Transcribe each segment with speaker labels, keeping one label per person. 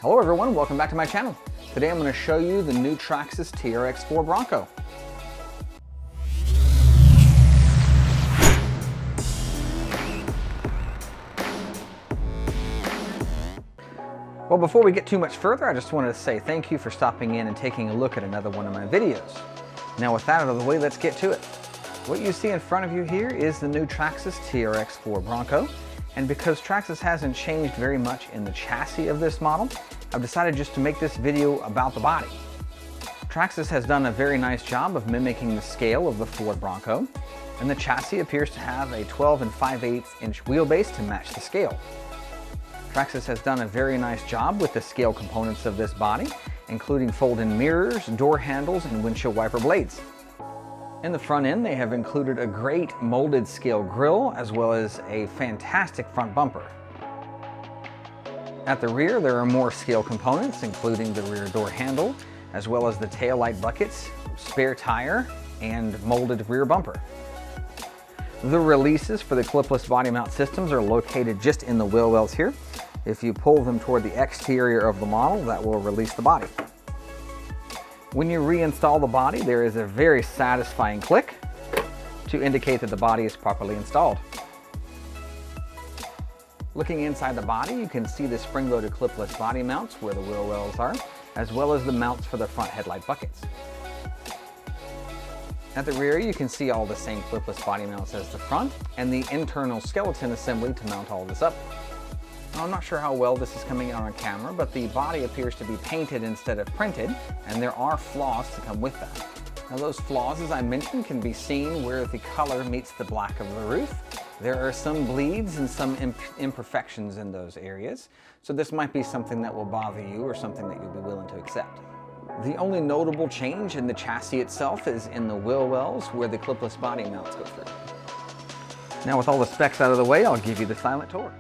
Speaker 1: Hello everyone, welcome back to my channel. Today I'm going to show you the new Traxxas TRX-4 Bronco. Well, before we get too much further, I just wanted to say thank you for stopping in and taking a look at another one of my videos. Now with that out of the way, let's get to it. What you see in front of you here is the new Traxxas TRX-4 Bronco. And because Traxxas hasn't changed very much in the chassis of this model, I've decided just to make this video about the body. Traxxas has done a very nice job of mimicking the scale of the Ford Bronco, and the chassis appears to have a 12 5/8 inch wheelbase to match the scale. Traxxas has done a very nice job with the scale components of this body, including fold-in mirrors, door handles, and windshield wiper blades. In the front end, they have included a great molded scale grille as well as a fantastic front bumper. At the rear, there are more scale components, including the rear door handle, as well as the tail light buckets, spare tire, and molded rear bumper. The releases for the clipless body mount systems are located just in the wheel wells here. If you pull them toward the exterior of the model, that will release the body. When you reinstall the body, there is a very satisfying click to indicate that the body is properly installed. Looking inside the body, you can see the spring-loaded clipless body mounts where the wheel wells are, as well as the mounts for the front headlight buckets. At the rear, you can see all the same clipless body mounts as the front, and the internal skeleton assembly to mount all this up. Now, I'm not sure how well this is coming out on camera, but the body appears to be painted instead of printed, and there are flaws to come with that. Now, those flaws, as I mentioned, can be seen where the color meets the black of the roof. There are some bleeds and some imperfections in those areas, so this might be something that will bother you or something that you'll be willing to accept. The only notable change in the chassis itself is in the wheel wells where the clipless body mounts go through. Now, with all the specs out of the way, I'll give you the silent tour.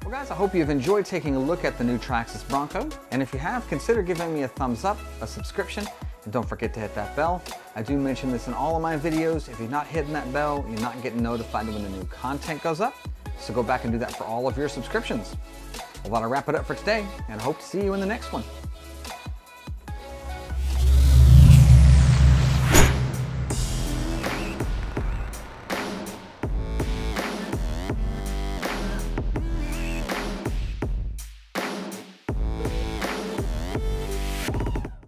Speaker 1: Well guys, I hope you've enjoyed taking a look at the new Traxxas Bronco, and if you have, consider giving me a thumbs up, a subscription, and don't forget to hit that bell. I do mention this in all of my videos. If you're not hitting that bell, you're not getting notified when the new content goes up, so go back and do that for all of your subscriptions. Well, that'll wrap it up for today, and I hope to see you in the next one.